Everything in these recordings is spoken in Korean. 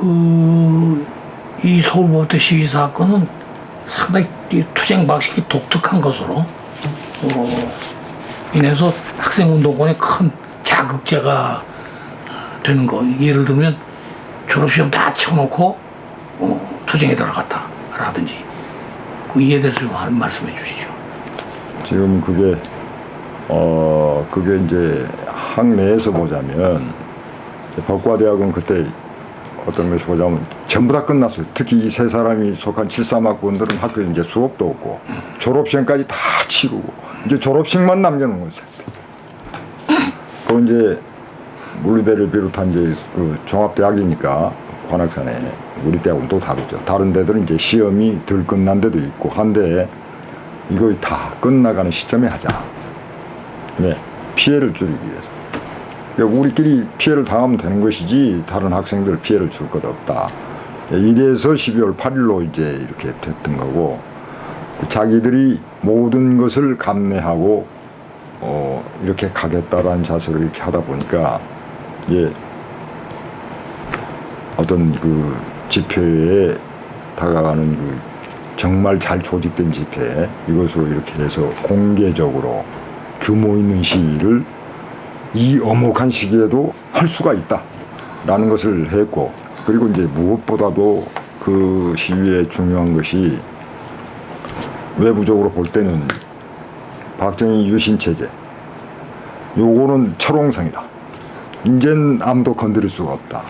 이 서울법대 시위 사건은 상당히 이 투쟁 방식이 독특한 것으로 인해서 학생운동권에 큰 자극제가 되는 거. 예를 들면 졸업시험 다 치워놓고 투쟁에 들어갔다라든지 이에 대해서 좀 말씀해 주시죠. 지금 그게 이제 학내에서 보자면 법과대학은 그때 어떤 것을 보자면 전부 다 끝났어요. 특히 이 세 사람이 속한 73학번들은 학교에 이제 수업도 없고 졸업시험까지 다 치르고 이제 졸업식만 남겨놓은 거죠. 그 이제 물리대를 비롯한 이제 그 종합대학이니까 관악산에 우리 대학은 또 다르죠. 다른 데들은 이제 시험이 덜 끝난 데도 있고 한데 이거 다 끝나가는 시점에 하자. 네, 피해를 줄이기 위해서. 그러니까 우리끼리 피해를 당하면 되는 것이지 다른 학생들 피해를 줄 것 없다. 이래서 12월 8일로 이제 이렇게 됐던 거고 자기들이 모든 것을 감내하고 이렇게 가겠다라는 자세로 이렇게 하다 보니까 예, 어떤 그 집회에 다가가는 그 정말 잘 조직된 집회 이것으로 이렇게 해서 공개적으로 규모 있는 시위를 이 엄혹한 시기에도 할 수가 있다라는 것을 했고 그리고 이제 무엇보다도 그 시위의 중요한 것이 외부적으로 볼 때는 박정희 유신 체제 요거는 철옹성이다. 이젠 아무도 건드릴 수가 없다.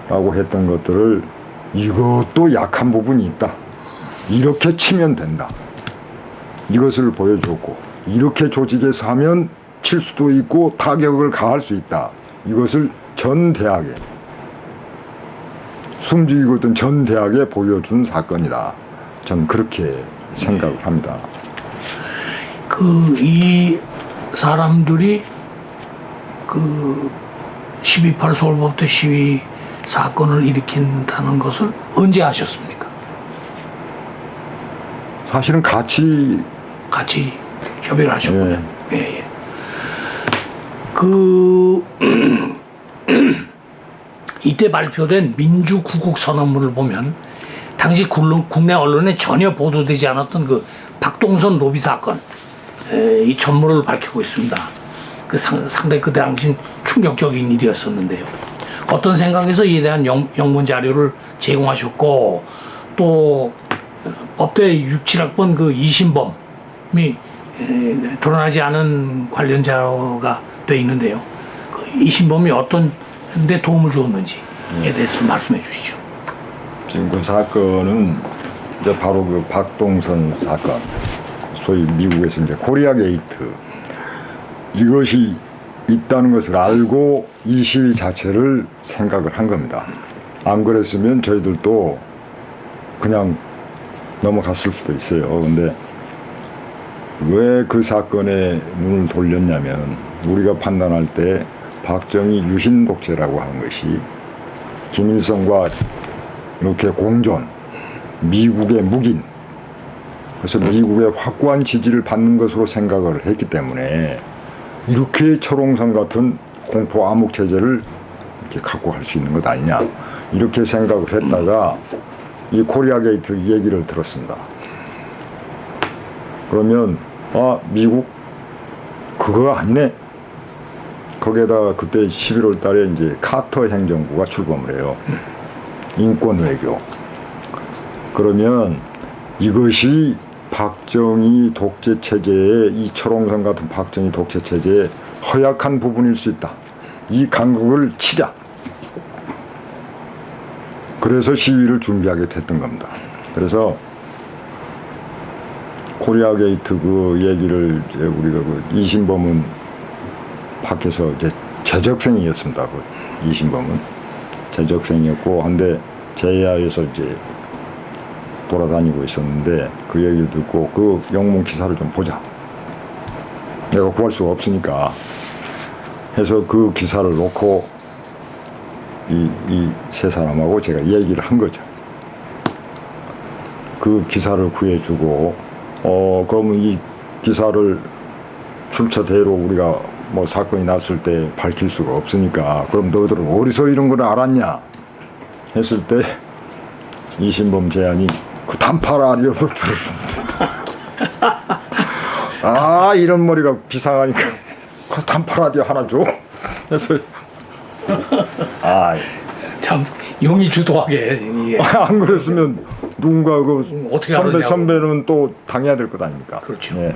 라고 했던 것들을 이것도 약한 부분이 있다. 이렇게 치면 된다. 이것을 보여줬고 이렇게 조직해서 하면 칠 수도 있고 타격을 가할 수 있다. 이것을 전 대학에 숨죽이고 있던 전 대학에 보여준 사건이다. 저는 그렇게 생각을 합니다. 이 사람들이 12.8 서울법대 시위 사건을 일으킨다는 것을 언제 아셨습니까? 사실은 같이 협의를 하셨군요. 예. 예. 이때 발표된 민주구국 선언문을 보면 당시 국내 언론에 전혀 보도되지 않았던 그 박동선 로비 사건 이 전모를 밝히고 있습니다. 상당히 그 당시 충격적인 일이었었는데요. 어떤 생각에서 이에 대한 영문 자료를 제공하셨고 또 법대 6, 7학번 그 이신범이 드러나지 않은 관련 자료가 돼 있는데요. 그 이신범이 어떤 데 도움을 주었는지에 대해서 말씀해 주시죠. 지금 그 사건은 이제 바로 그 박동선 사건, 소위 미국에서 이제 코리아 게이트 이것이 있다는 것을 알고 이 시위 자체를 생각을 한 겁니다. 안 그랬으면 저희들도 그냥 넘어갔을 수도 있어요. 근데 왜 그 사건에 눈을 돌렸냐면 우리가 판단할 때 박정희 유신 독재라고 하는 것이 김일성과 이렇게 공존, 미국의 묵인, 그래서 미국의 확고한 지지를 받는 것으로 생각을 했기 때문에 이렇게 철옹성 같은 공포 암흑 체제를 이렇게 갖고 갈 수 있는 것 아니냐 이렇게 생각을 했다가 이 코리아 게이트 얘기를 들었습니다. 그러면 미국 그거 아니네. 거기에다 그때 11월 달에 이제 카터 행정부가 출범을 해요. 인권 외교. 그러면 이것이 박정희 독재 체제의 이 철옹성 같은 박정희 독재 체제의 허약한 부분일 수 있다. 이 간극을 치자. 그래서 시위를 준비하게 됐던 겁니다. 그래서 코리아 게이트 그 얘기를 이제 우리가 그 이신범은 밖에서 이제 재적생이었습니다. 그 이신범은 재적생이었고 한데 제야에서 이제 돌아다니고 있었는데 그 얘기를 듣고 그 영문 기사를 좀 보자. 내가 구할 수가 없으니까 해서 그 기사를 놓고 이 세 사람하고 제가 얘기를 한 거죠. 그 기사를 구해주고 그러면 이 기사를 출처대로 우리가 뭐 사건이 났을 때 밝힐 수가 없으니까 그럼 너희들은 어디서 이런 걸 알았냐 했을 때 이신범 제안이 그 단파 라디오도 들었는데 아 이런 머리가 비상하니까 그 단파 라디오 하나 줘. 그래서 참 용이 주도하게 이게. 안 그랬으면 누군가 그 어떻게 하느냐고. 선배는 또 당해야 될 것 아닙니까? 그렇죠. 예.